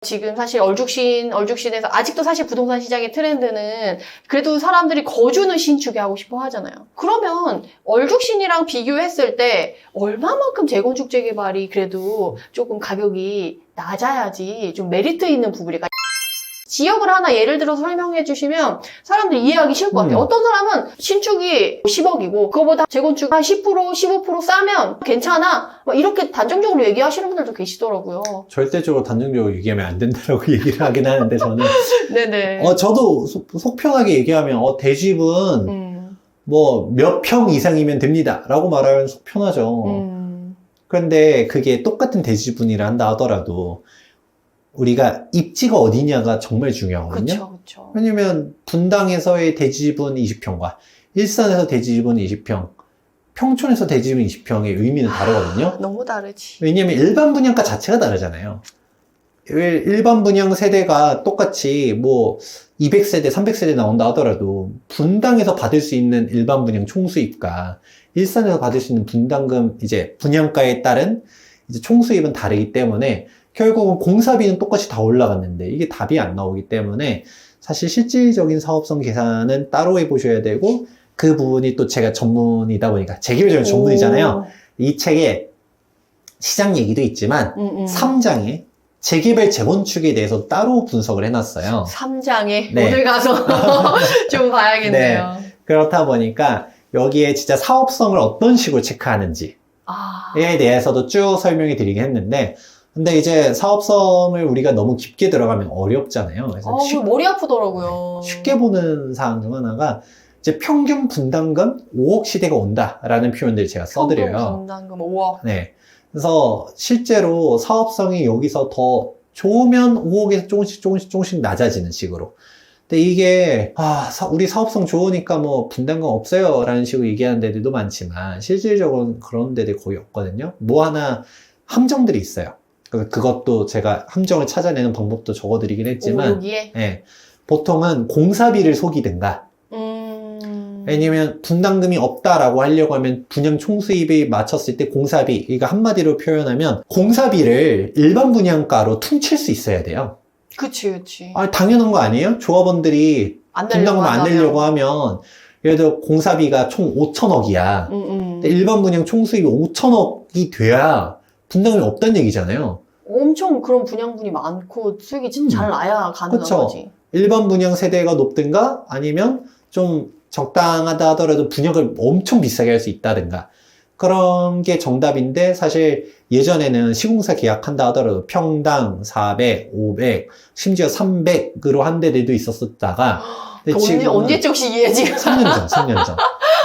지금 사실 얼죽신에서 아직도 사실 부동산 시장의 트렌드는 그래도 사람들이 거주는 신축에 하고 싶어 하잖아요. 그러면 얼죽신이랑 비교했을 때 얼마만큼 재건축 재개발이 그래도 조금 가격이 낮아야지 좀 메리트 있는 부분일까? 지역을 하나 예를 들어서 설명해 주시면 사람들이 이해하기 쉬울 것 같아요. 어떤 사람은 신축이 10억이고 그거보다 재건축 한 10%, 15% 싸면 괜찮아. 막 이렇게 단정적으로 얘기하시는 분들도 계시더라고요. 절대적으로 단정적으로 얘기하면 안 된다라고 얘기를 하긴 하는데 저는 네네. 저도 속 편하게 얘기하면 대집은 뭐 몇 평 이상이면 됩니다 라고 말하면 속 편하죠. 그런데 그게 똑같은 대지분이라 한다 하더라도 우리가 입지가 어디냐가 정말 중요하거든요. 그쵸. 왜냐면 분당에서의 대지분 20평과 일산에서 대지분 20평, 평촌에서 대지분 20평의 의미는 다르거든요. 너무 다르지. 왜냐면 일반 분양가 자체가 다르잖아요. 일반 분양 세대가 똑같이 뭐 200세대, 300세대 나온다 하더라도 분당에서 받을 수 있는 일반 분양 총수입과 일산에서 받을 수 있는 분담금 이제 분양가에 따른 이제 총수입은 다르기 때문에 결국은 공사비는 똑같이 다 올라갔는데 이게 답이 안 나오기 때문에 사실 실질적인 사업성 계산은 따로 해보셔야 되고 그 부분이 또 제가 전문이다 보니까 재개발 전문이잖아요. 이 책에 시장 얘기도 있지만 3장에 재개발 재건축에 대해서 따로 분석을 해놨어요. 3장에 네. 오늘 가서 좀 봐야겠네요. 네. 그렇다 보니까 여기에 진짜 사업성을 어떤 식으로 체크하는지에 대해서도 쭉 설명해 드리긴 했는데 근데 이제 사업성을 우리가 너무 깊게 들어가면 어렵잖아요. 그래서 머리 아프더라고요. 쉽게 보는 사항 중 하나가 이제 평균 분담금 5억 시대가 온다라는 표현들을 제가 써드려요. 평균 분담금 5억. 네. 그래서 실제로 사업성이 여기서 더 좋으면 5억에서 조금씩 낮아지는 식으로. 근데 이게 우리 사업성 좋으니까 뭐 분담금 없어요 라는 식으로 얘기하는 데들도 많지만 실질적으로는 그런 데들이 거의 없거든요. 뭐 하나 함정들이 있어요. 그것도 제가 함정을 찾아내는 방법도 적어드리긴 했지만 여기에? 네, 보통은 공사비를 속이든가 왜냐면 분담금이 없다라고 하려고 하면 분양 총수입에 맞췄을 때 공사비, 그러니까 한마디로 표현하면 공사비를 일반 분양가로 퉁칠 수 있어야 돼요. 그치. 당연한 거 아니에요? 조합원들이 분담금 안 내려고 하면 예를 들어 공사비가 총 5천억이야. 근데 일반 분양 총수입이 5천억이 돼야 분담금이 없다는 얘기잖아요. 엄청 그런 분양분이 많고 수익이 진짜 잘 나야 가능한 그쵸? 거지. 일반 분양 세대가 높든가 아니면 좀 적당하다 하더라도 분양을 엄청 비싸게 할 수 있다든가 그런 게 정답인데 사실 예전에는 시공사 계약한다 하더라도 평당 400, 500, 심지어 300으로 한 데들도 있었다가 언제적시 이해 지금? 3년 전.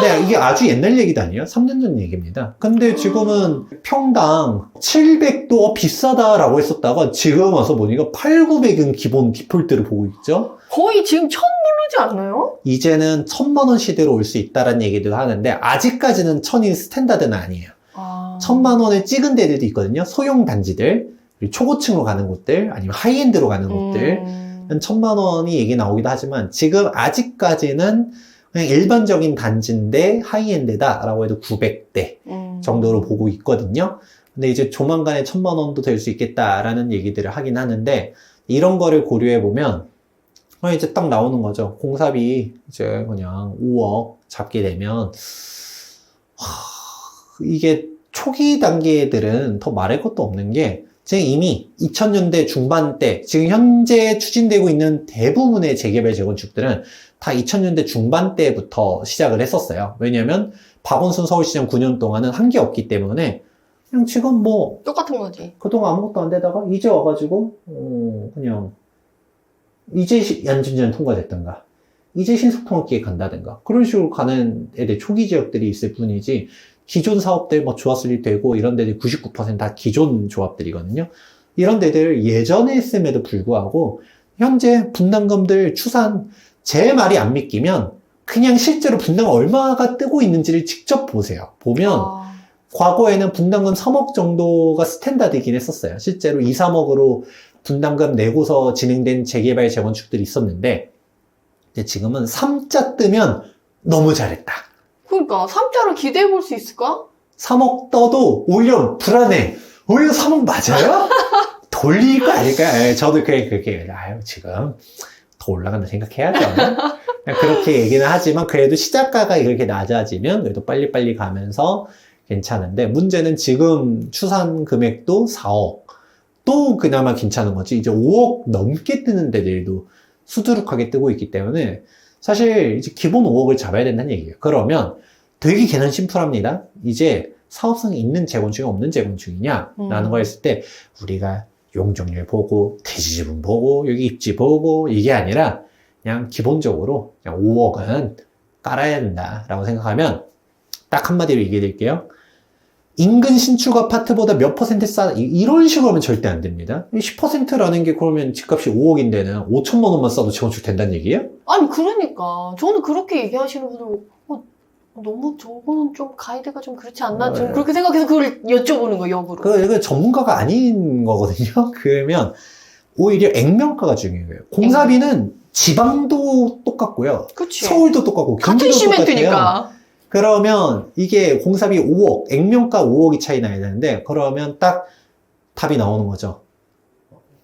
네, 이게 아주 옛날 얘기도 아니에요. 3년 전 얘기입니다. 근데 지금은 평당 700도 비싸다라고 했었다가 지금 와서 보니까 8, 900은 기본 디폴트를 보고 있죠. 거의 지금 1000 부르지 않나요? 이제는 1000만 원 시대로 올 수 있다는 얘기도 하는데 아직까지는 1000이 스탠다드는 아니에요. 1000만 원을 찍은 데들도 있거든요. 소형 단지들, 그리고 초고층으로 가는 곳들, 아니면 하이엔드로 가는 곳들. 1000만 원이 얘기 나오기도 하지만 지금 아직까지는 그냥 일반적인 단지인데 하이엔드다라고 해도 900대 정도로 보고 있거든요. 근데 이제 조만간에 1000만 원도 될 수 있겠다라는 얘기들을 하긴 하는데 이런 거를 고려해 보면 이제 딱 나오는 거죠. 공사비 이제 그냥 5억 잡게 되면 이게 초기 단계들은 더 말할 것도 없는 게 지금 이미 2000년대 중반 때 지금 현재 추진되고 있는 대부분의 재개발 재건축들은 다 2000년대 중반 때부터 시작을 했었어요. 왜냐면 박원순 서울시장 9년 동안은 한 게 없기 때문에 그냥 지금 뭐 똑같은 거지. 그동안 아무것도 안 되다가 이제 와가지고 그냥 이제 안전제한 통과됐던가 이제 신속통합기획 간다든가 그런 식으로 가는 애들 초기 지역들이 있을 뿐이지 기존 사업들 뭐 조합설립 되고 이런 데들 99% 다 기존 조합들이거든요. 이런 데들 예전에 했음에도 불구하고 현재 분담금들 추산 제 말이 안 믿기면 그냥 실제로 분담금 얼마가 뜨고 있는지를 직접 보세요. 보면 과거에는 분담금 3억 정도가 스탠다드이긴 했었어요. 실제로 2, 3억으로 분담금 내고서 진행된 재개발 재건축들이 있었는데 지금은 3자 뜨면 너무 잘했다. 그러니까 3자를 기대해 볼 수 있을까? 3억 떠도 오히려 불안해. 오히려 3억 맞아요? 돌릴 거 아닐까요? 예, 저도 그렇게, 아유, 지금 더 올라간다 생각해야죠. 그냥 그렇게 얘기는 하지만 그래도 시작가가 이렇게 낮아지면 그래도 빨리빨리 가면서 괜찮은데 문제는 지금 추산 금액도 4억. 또 그나마 괜찮은 거지. 이제 5억 넘게 뜨는 데들도 수두룩하게 뜨고 있기 때문에 사실 이제 기본 5억을 잡아야 된다는 얘기예요. 그러면 되게 계산 심플합니다. 이제 사업성이 있는 재건축이 없는 재건축이냐 라는 거 했을 때 우리가 용적률 보고 대지지분 보고 여기 입지 보고 이게 아니라 그냥 기본적으로 그냥 5억은 깔아야 된다라고 생각하면 딱 한마디로 얘기해 드릴게요. 인근 신축 아파트보다 몇 퍼센트 싸 이런 식으로 하면 절대 안 됩니다. 10%라는 게 그러면 집값이 5억인데는 5천만 원만 싸도 재건축 된다는 얘기예요? 아니, 그러니까. 저는 그렇게 얘기하시는 분들, 너무 저거는 좀 가이드가 좀 그렇지 않나? 좀 그렇게 생각해서 그걸 여쭤보는 거예요, 역으로. 이거 전문가가 아닌 거거든요. 그러면 오히려 액면가가 중요해요. 공사비는 지방도 똑같고요. 그치. 서울도 똑같고 같은 경기도 시멘트니까. 똑같아요. 그러면 이게 공사비 5억, 액면가 5억이 차이 나야 되는데 그러면 딱 답이 나오는 거죠.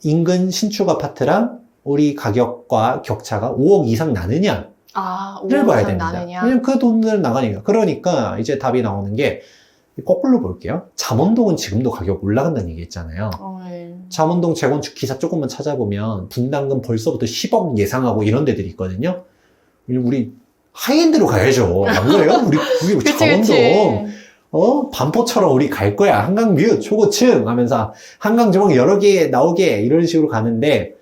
인근 신축 아파트랑 우리 가격과 격차가 5억 이상 나느냐? 아, 를 5억 봐야 이상 됩니다. 나느냐? 왜냐면 그 돈들은 나가니까. 그러니까 이제 답이 나오는 게 거꾸로 볼게요. 잠원동은 지금도 가격 올라간다는 얘기 했잖아요. 네. 잠원동 재건축 기사 조금만 찾아보면 분담금 벌써부터 10억 예상하고 이런 데들이 있거든요. 우리 하이엔드로 가야죠. 안 그래요? 우리 그치, 잠원동 그치. 반포처럼 우리 갈 거야. 한강뷰 초고층 하면서 한강조망 여러 개 나오게 이런 식으로 가는데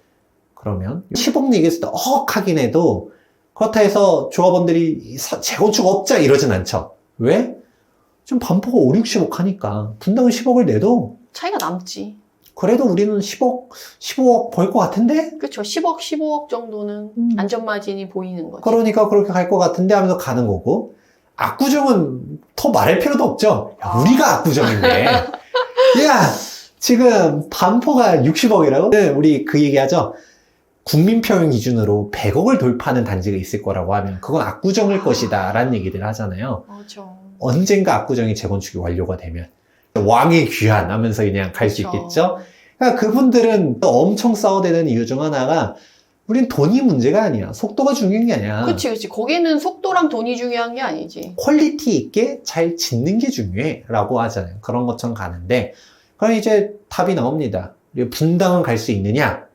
그러면 10억 얘기했을 때 하긴 해도 그렇다 해서 조합원들이 재건축 없자 이러진 않죠. 왜? 좀 반포가 5, 60억 하니까 분당은 10억을 내도 차이가 남지. 그래도 우리는 15억 벌 것 같은데? 그쵸. 10억, 15억 정도는 안전마진이 보이는 거지. 그러니까 그렇게 갈 것 같은데 하면서 가는 거고 압구정은 더 말할 필요도 없죠. 야, 우리가 압구정인데. 야, 지금 반포가 60억이라고? 우리 그 얘기하죠. 국민평형 기준으로 100억을 돌파하는 단지가 있을 거라고 하면 그건 압구정일 것이다 라는 얘기를 하잖아요. 맞아. 언젠가 압구정이 재건축이 완료가 되면 왕의 귀환 하면서 그냥 갈 수 그쵸. 있겠죠. 그러니까 그분들은 엄청 싸워대는 이유 중 하나가 우린 돈이 문제가 아니야. 속도가 중요한 게 아니야. 그치. 거기는 속도랑 돈이 중요한 게 아니지. 퀄리티 있게 잘 짓는 게 중요해 라고 하잖아요. 그런 것처럼 가는데 그럼 이제 답이 나옵니다. 분당은 갈 수 있느냐?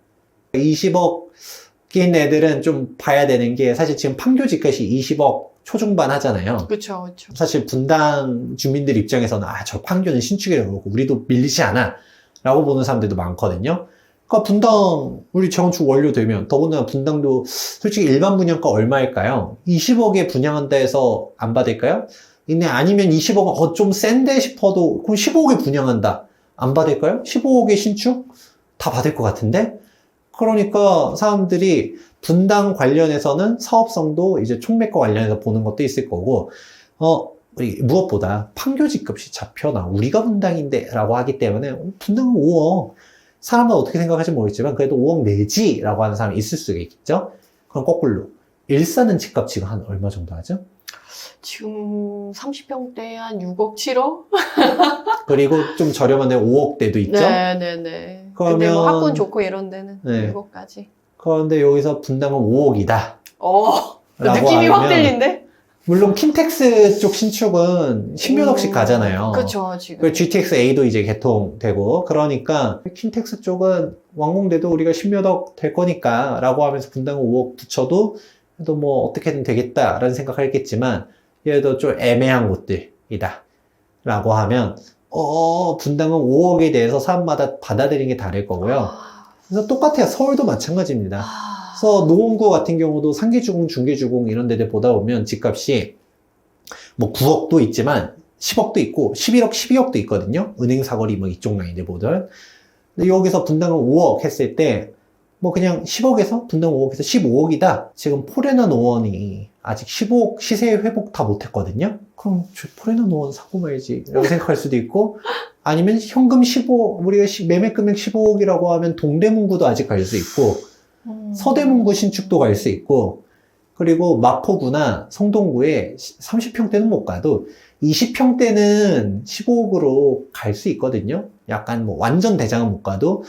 20억인 애들은 좀 봐야 되는 게 사실 지금 판교 집값이 20억 초중반 하잖아요. 그쵸. 사실 분당 주민들 입장에서는 저 판교는 신축이라고 그러고 우리도 밀리지 않아 라고 보는 사람들도 많거든요. 그러니까 분당 우리 재건축 완료되면 더군다나 분당도 솔직히 일반 분양가 얼마일까요? 20억에 분양한다 해서 안 받을까요? 아니면 20억은 좀 센데 싶어도 그럼 15억에 분양한다 안 받을까요? 15억에 신축? 다 받을 것 같은데? 그러니까 사람들이 분당 관련해서는 사업성도 이제 총맥과 관련해서 보는 것도 있을 거고, 무엇보다 판교 집값이 잡혀나 우리가 분당인데 라고 하기 때문에 분당은 5억. 사람은 어떻게 생각할지 모르겠지만 그래도 5억 내지 라고 하는 사람이 있을 수가 있겠죠? 그럼 거꾸로. 일산은 집값 지금 한 얼마 정도 하죠? 지금 30평대 한 6억, 7억? 그리고 좀 저렴한 데 5억대도 있죠? 네네네. 근데 뭐 그러면- 학군 좋고 이런 데는 네. 6억까지. 그런데 여기서 분당은 5억이다. 느낌이 확 들린데? 물론 킨텍스 쪽 신축은 10몇억씩 가잖아요. 그쵸, 지금. 그 GTX-A도 이제 개통되고 그러니까 킨텍스 쪽은 완공돼도 우리가 10몇억 될 거니까 라고 하면서 분당은 5억 붙여도 그래도 뭐 어떻게든 되겠다라는 생각을 했겠지만 얘도 좀 애매한 곳들이다 라고 하면 분당은 5억에 대해서 사람마다 받아들이는 게 다를 거고요. 그래서 똑같아요. 서울도 마찬가지입니다. 그래서 노원구 같은 경우도 상계주공, 중계주공 이런 데들 보다 보면 집값이 뭐 9억도 있지만 10억도 있고 11억, 12억도 있거든요. 은행 사거리 뭐 이쪽 라인들 보던. 근데 여기서 분당은 5억 했을 때 뭐 그냥 10억에서 분당 5억에서 15억이다. 지금 포레나 노원이 아직 15억 시세 회복 다 못했거든요. 그럼 저 포레나 노원 사고 말지 라고 생각할 수도 있고 아니면 현금 15, 우리가 매매 금액 15억이라고 하면 동대문구도 아직 갈 수 있고 서대문구 신축도 갈 수 있고 그리고 마포구나 성동구에 30평대는 못 가도 20평대는 15억으로 갈 수 있거든요. 약간 뭐 완전 대장은 못 가도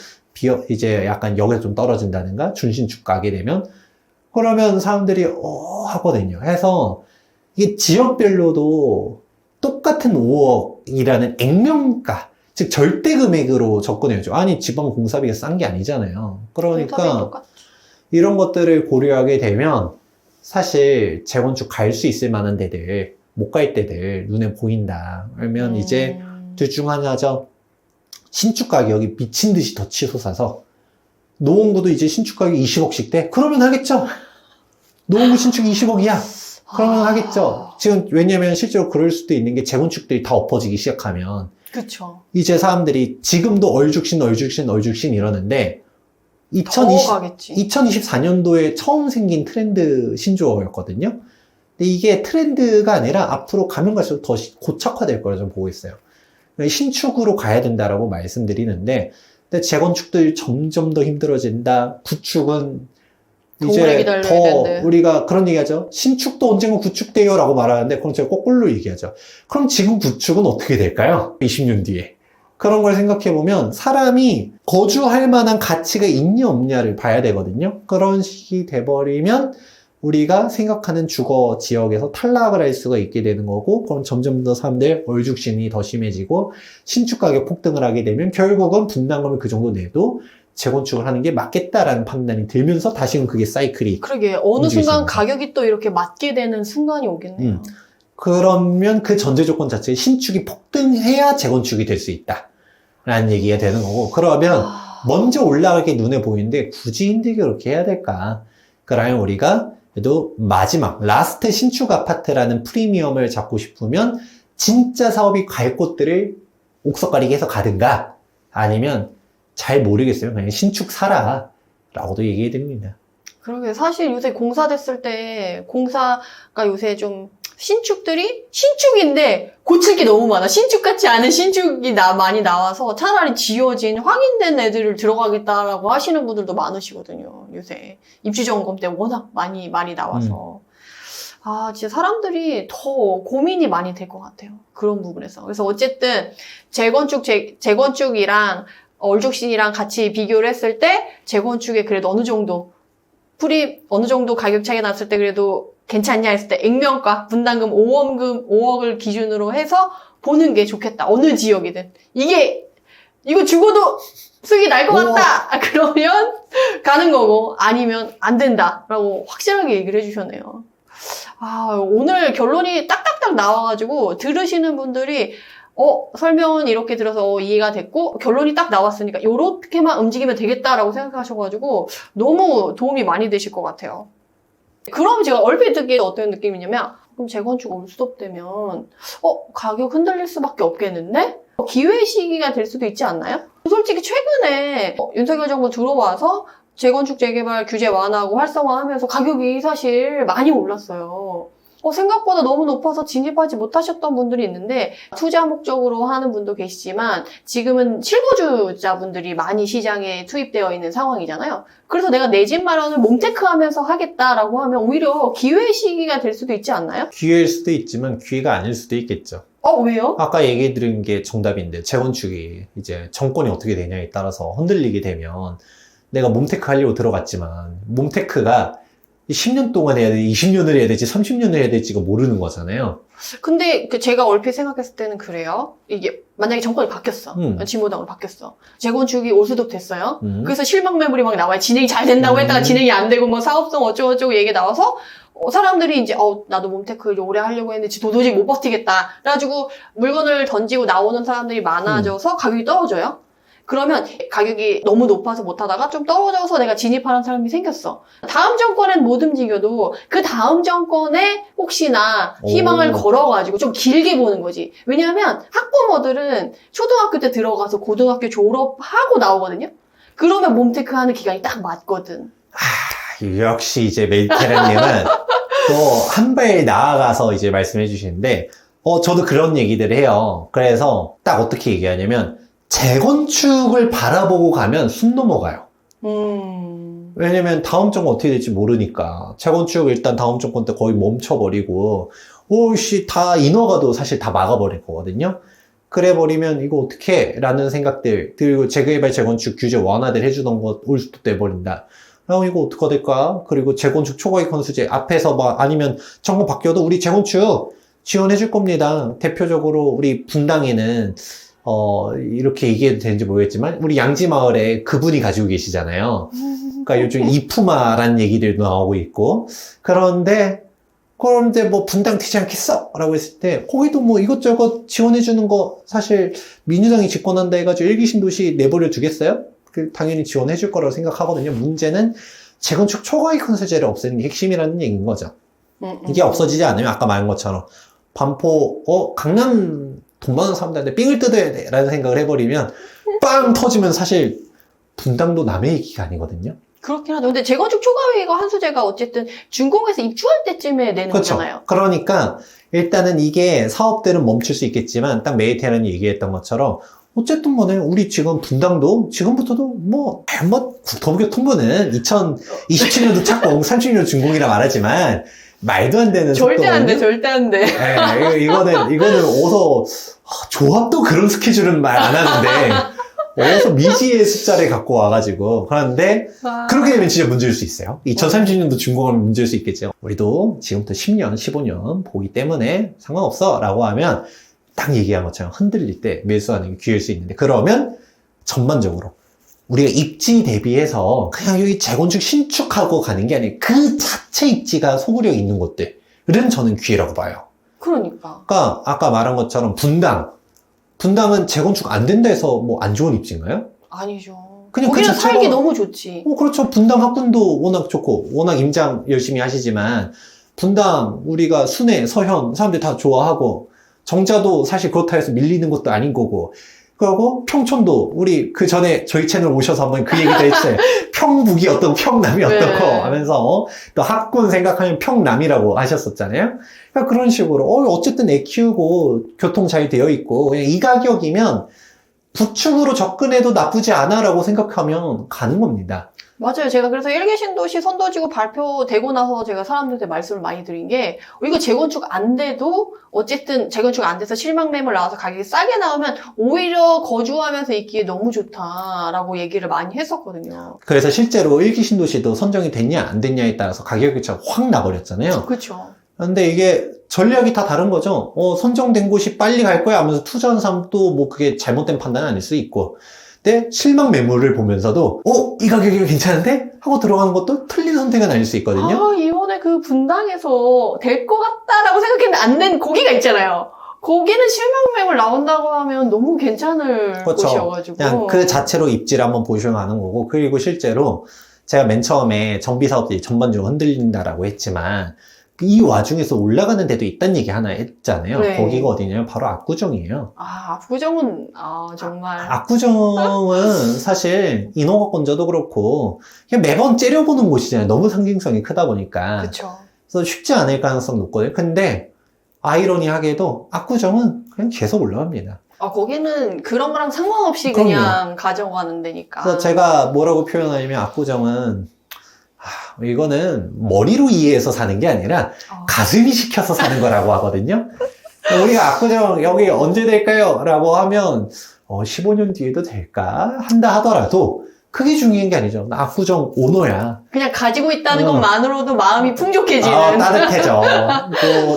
이제 약간 역에서 좀 떨어진다든가 준신축 가게 되면 그러면 사람들이 하거든요. 해서 이게 지역별로도 똑같은 5억이라는 액면가, 즉 절대 금액으로 접근해야죠. 아니 지방 공사비가 싼 게 아니잖아요. 그러니까 이런 것들을 고려하게 되면 사실 재건축 갈 수 있을 만한 데들, 못 갈 데들 눈에 보인다. 그러면 이제 둘 중 하나죠. 신축 가격이 미친 듯이 더 치솟아서 노원구도 이제 신축 가격이 20억씩 돼? 그러면 하겠죠. 노원구 신축 20억이야. 그러면 하겠죠. 지금 왜냐면 실제로 그럴 수도 있는 게 재건축들이 다 엎어지기 시작하면 그쵸. 이제 사람들이 지금도 얼죽신 이러는데 2024년도에 처음 생긴 트렌드 신조어였거든요. 근데 이게 트렌드가 아니라 앞으로 가면 갈수록 더 고착화될 거라 좀 보고 있어요. 신축으로 가야 된다라고 말씀드리는데, 근데 재건축들 점점 더 힘들어진다. 구축은 이제 더 우리가 그런 얘기하죠. 신축도 언젠가 구축돼요 라고 말하는데 그럼 제가 거꾸로 얘기하죠. 그럼 지금 구축은 어떻게 될까요? 20년 뒤에. 그런 걸 생각해보면 사람이 거주할 만한 가치가 있냐 없냐를 봐야 되거든요. 그런 식이 돼버리면 우리가 생각하는 주거 지역에서 탈락을 할 수가 있게 되는 거고, 그럼 점점 더 사람들 얼죽신이 더 심해지고 신축 가격 폭등을 하게 되면 결국은 분담금을 그 정도 내도 재건축을 하는 게 맞겠다라는 판단이 들면서 다시금 그게 사이클이 그러게 어느 순간 가격이 또 이렇게 맞게 되는 순간이 오겠네요. 그러면 그 전제 조건 자체에 신축이 폭등해야 재건축이 될 수 있다 라는 얘기가 되는 거고, 그러면 먼저 올라가게 눈에 보이는데 굳이 힘들게 그렇게 해야 될까? 그러면 우리가 그래도 마지막 라스트 신축 아파트라는 프리미엄을 잡고 싶으면 진짜 사업이 갈 곳들을 옥석가리기 해서 가든가, 아니면 잘 모르겠어요. 그냥 신축 사라 라고도 얘기해 드립니다. 그러게 사실 요새 공사 됐을 때 공사가 요새 좀 신축들이 신축인데 고칠 게 너무 많아. 신축 같지 않은 신축이 많이 나와서 차라리 지어진 확인된 애들을 들어가겠다라고 하시는 분들도 많으시거든요. 요새 입주 점검 때 워낙 많이 나와서. 진짜 사람들이 더 고민이 많이 될 것 같아요. 그런 부분에서. 그래서 어쨌든 재건축이랑 얼죽신이랑 같이 비교를 했을 때 재건축에 그래도 어느 정도 가격 차이가 났을 때 그래도 괜찮냐 했을 때 액면가, 분담금 5억을 기준으로 해서 보는 게 좋겠다. 어느 지역이든. 이거 죽어도 수익이 날 것 같다! 그러면 가는 거고, 아니면 안 된다라고 확실하게 얘기를 해주셨네요. 오늘 결론이 딱딱딱 나와가지고 들으시는 분들이 설명은 이렇게 들어서 이해가 됐고 결론이 딱 나왔으니까 이렇게만 움직이면 되겠다라고 생각하셔가지고 너무 도움이 많이 되실 것 같아요. 그럼 제가 얼핏 듣기에 어떤 느낌이냐면 그럼 재건축 올스톱되면 가격 흔들릴 수밖에 없겠는데? 기회 시기가 될 수도 있지 않나요? 솔직히 최근에 윤석열 정부 들어와서 재건축 재개발 규제 완화하고 활성화하면서 가격이 사실 많이 올랐어요. 생각보다 너무 높아서 진입하지 못하셨던 분들이 있는데 투자 목적으로 하는 분도 계시지만 지금은 실거주자분들이 많이 시장에 투입되어 있는 상황이잖아요. 그래서 내가 내 집 마련을 몸테크하면서 하겠다라고 하면 오히려 기회 시기가 될 수도 있지 않나요? 기회일 수도 있지만 기회가 아닐 수도 있겠죠. 왜요? 아까 얘기 드린 게 정답인데 재건축이 이제 정권이 어떻게 되냐에 따라서 흔들리게 되면 내가 몸테크 하려고 들어갔지만 몸테크가 10년 동안 해야 될지 20년을 해야 될지 30년을 해야 될지가 모르는 거잖아요. 근데 제가 얼핏 생각했을 때는 그래요. 이게 만약에 정권이 바뀌었어. 진보당으로 바뀌었어. 재건축이 올스톱 됐어요. 그래서 실망 매물이 막 나와요. 진행이 잘 된다고 했다가 진행이 안 되고 뭐 사업성 어쩌고저쩌고 얘기 나와서 사람들이 이제 나도 몸테크를 오래 하려고 했는데 도저히 못 버티겠다. 그래가지고 물건을 던지고 나오는 사람들이 많아져서 가격이 떨어져요. 그러면 가격이 너무 높아서 못하다가 좀 떨어져서 내가 진입하는 사람이 생겼어. 다음 정권엔 못 움직여도 그 다음 정권에 혹시나 희망을 걸어가지고 좀 길게 보는 거지. 왜냐하면 학부모들은 초등학교 때 들어가서 고등학교 졸업하고 나오거든요. 그러면 몸테크 하는 기간이 딱 맞거든. 역시 이제 메디테라님은 또 한 발 나아가서 이제 말씀해 주시는데 저도 그런 얘기들을 해요. 그래서 딱 어떻게 얘기하냐면 재건축을 바라보고 가면 숨 넘어가요. 왜냐면 다음 정권 어떻게 될지 모르니까 재건축 일단 다음 정권 때 거의 멈춰버리고 다 인허가도 사실 다 막아버릴 거거든요. 그래버리면 이거 어떡해? 라는 생각들, 그리고 재개발, 재건축 규제 완화를 해주던 거 올 수도 돼버린다. 이거 어떡하 될까? 그리고 재건축 초과이익 환수제 앞에서 아니면 정부 바뀌어도 우리 재건축 지원해줄 겁니다. 대표적으로 우리 분당에는 이렇게 얘기해도 되는지 모르겠지만 우리 양지마을에 그분이 가지고 계시잖아요. 그러니까 요즘 이푸마라는 얘기들도 나오고 있고, 그런데 뭐 분당 되지 않겠어? 라고 했을 때 거기도 뭐 이것저것 지원해주는 거 사실 민주당이 집권한다 해가지고 일기 신도시 내버려 두겠어요? 당연히 지원해줄 거라고 생각하거든요. 문제는 재건축 초과이익 환수제를 없애는 게 핵심이라는 얘기인 거죠. 이게 없어지지 않으면 아까 말한 것처럼 반포 강남 돈 많은 사람들한테 삥을 뜯어야 돼 라는 생각을 해버리면 빵 터지면 사실 분당도 남의 얘기가 아니거든요. 그렇긴 하죠. 근데 재건축 초과이익 환수제가 어쨌든 준공에서 입주할 때쯤에 내는 그렇죠. 거잖아요. 그러니까 일단은 이게 사업들은 멈출 수 있겠지만 딱 메이테란이 얘기했던 것처럼 어쨌든 간에 우리 지금 분당도 지금부터도 국토부교통부는 2027년도 착공, 30년 준공이라 말하지만 말도 안 되는 절대 안 돼, 속도거든요. 절대 안 돼. 네, 이거는 어서 조합도 그런 스케줄은 말 안 하는데 어디서 미지의 숫자를 갖고 와가지고. 그런데 그렇게 되면 진짜 문제일 수 있어요. 2030년도 준공하면 문제일 수 있겠죠. 우리도 지금부터 10년, 15년 보기 때문에 상관없어 라고 하면 딱 얘기한 것처럼 흔들릴 때 매수하는 게 기회일 수 있는데, 그러면 전반적으로 우리가 입지 대비해서 그냥 여기 재건축 신축하고 가는 게 아니라 그 자체 입지가 소구력 있는 곳들은 저는 기회라고 봐요. 그러니까 아까 말한 것처럼 분당은 재건축 안 된다 해서 뭐 안 좋은 입지인가요? 아니죠. 그냥 그 거기는 자체가- 살기 너무 좋지. 그렇죠. 분당 학군도 워낙 좋고, 워낙 임장 열심히 하시지만, 분당, 우리가 순회, 서현, 사람들 다 좋아하고, 정자도 사실 그렇다 해서 밀리는 것도 아닌 거고, 그리고 평촌도, 우리 그 전에 저희 채널 오셔서 한번 그 얘기도 했어요. 평북이 어떻고 평남이 어떻고 네. 하면서, 또 학군 생각하면 평남이라고 하셨었잖아요. 그러니까 그런 식으로, 어쨌든 애 키우고, 교통 잘 되어 있고, 그냥 이 가격이면, 부축으로 접근해도 나쁘지 않아라고 생각하면 가는 겁니다. 맞아요. 제가 그래서 일개 신도시 선도지구 발표되고 나서 제가 사람들한테 말씀을 많이 드린 게, 이거 재건축 안 돼도 어쨌든 재건축 안 돼서 실망 매물 나와서 가격이 싸게 나오면 오히려 거주하면서 있기에 너무 좋다라고 얘기를 많이 했었거든요. 그래서 실제로 일기 신도시도 선정이 됐냐 안 됐냐에 따라서 가격이 확 나버렸잖아요. 그렇죠. 근데 이게 전략이 다 다른 거죠. 선정된 곳이 빨리 갈 거야 하면서 투자한 사람도 뭐 그게 잘못된 판단은 아닐 수 있고, 근데 실망 매물을 보면서도 이 가격이 괜찮은데? 하고 들어가는 것도 틀린 선택은 아닐 수 있거든요. 이번에 그 분당에서 될 것 같다라고 생각했는데 안 된 고기가 있잖아요. 거기는 실망 매물 나온다고 하면 너무 괜찮을 그렇죠. 곳이어가지고. 그냥 그 자체로 입지를 한번 보시면 아는 거고, 그리고 실제로 제가 맨 처음에 정비사업들이 전반적으로 흔들린다라고 했지만, 이 와중에서 올라가는 데도 있다는 얘기 하나 했잖아요. 네. 거기가 어디냐면 바로 압구정이에요. 압구정은 정말. 압구정은 사실 인허가권자도 그렇고 그냥 매번 째려보는 곳이잖아요. 너무 상징성이 크다 보니까. 그렇죠. 그래서 쉽지 않을 가능성 높거든요. 근데 아이러니하게도 압구정은 그냥 계속 올라갑니다. 거기는 그런 거랑 상관없이 그냥 가져가는 데니까. 그래서 제가 뭐라고 표현하냐면 압구정은 이거는 머리로 이해해서 사는 게 아니라 가슴이 시켜서 사는 거라고 하거든요. 우리가 압구정 여기 언제 될까요? 라고 하면 15년 뒤에도 될까? 한다 하더라도 그게 중요한 게 아니죠. 나 압구정 오너야. 그냥 가지고 있다는 것만으로도 마음이 풍족해지는. 따뜻해져.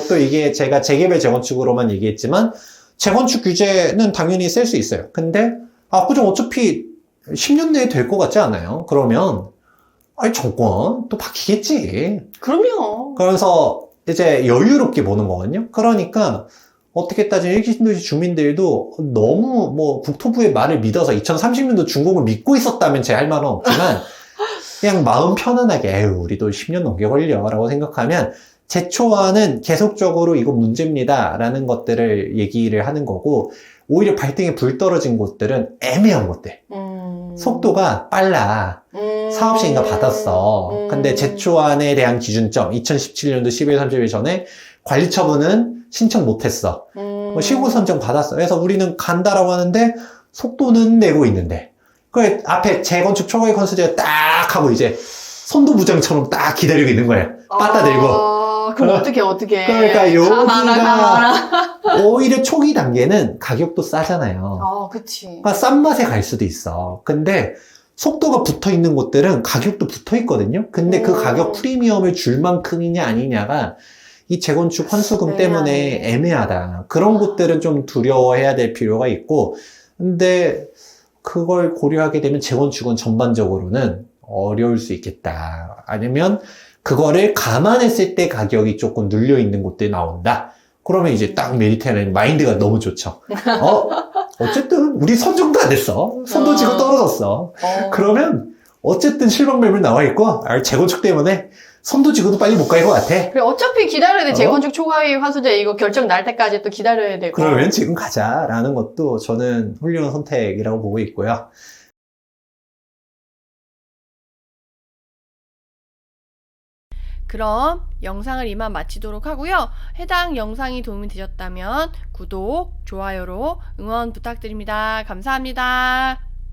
또 이게 제가 재개발 재건축으로만 얘기했지만 재건축 규제는 당연히 셀 수 있어요. 근데 압구정 어차피 10년 내에 될 것 같지 않아요? 그러면 정권 또 바뀌겠지. 그럼요. 그러면서 이제 여유롭게 보는 거거든요. 그러니까 어떻게 따지면 일기 신도시 주민들도 너무 뭐 국토부의 말을 믿어서 2030년도 준공을 믿고 있었다면 제 할 말은 없지만 그냥 마음 편안하게 우리도 10년 넘게 걸려 라고 생각하면 제초안은 계속적으로 이거 문제입니다 라는 것들을 얘기를 하는 거고, 오히려 발등에 불 떨어진 곳들은 애매한 곳들. 속도가 빨라. 사업 시행가 받았어. 근데 제초안에 대한 기준점 2017년도 12월 30일 전에 관리처분은 신청 못했어. 시공 선정 받았어. 그래서 우리는 간다라고 하는데 속도는 내고 있는데 그 앞에 재건축 초과이익 환수제가 딱 하고 이제 선도부장처럼 딱 기다리고 있는 거예요. 빠따 들고 그럼 어떻게. 그러니까 여기가 가마라. 오히려 초기 단계는 가격도 싸잖아요. 그치. 그러니까 싼 맛에 갈 수도 있어. 근데 속도가 붙어 있는 곳들은 가격도 붙어 있거든요. 근데 그 가격 프리미엄을 줄 만큼이냐 아니냐가 이 재건축 환수금 때문에 애매하다. 그런 곳들은 좀 두려워해야 될 필요가 있고, 근데 그걸 고려하게 되면 재건축은 전반적으로는 어려울 수 있겠다. 아니면 그거를 감안했을 때 가격이 조금 눌려 있는 곳들이 나온다. 그러면 이제 딱 메디테라니안 마인드가 너무 좋죠. 어쨌든 우리 선정도 안 됐어. 손도 지고 떨어졌어. 그러면 어쨌든 실방 매물 나와 있고, 재건축 때문에 손도 지고도 빨리 못 갈 것 같아. 그래, 어차피 기다려야 돼. 재건축 초과위 환수제 이거 결정 날 때까지 또 기다려야 되고. 그러면 지금 가자라는 것도 저는 훌륭한 선택이라고 보고 있고요. 그럼 영상을 이만 마치도록 하고요. 해당 영상이 도움이 되셨다면 구독, 좋아요로 응원 부탁드립니다. 감사합니다.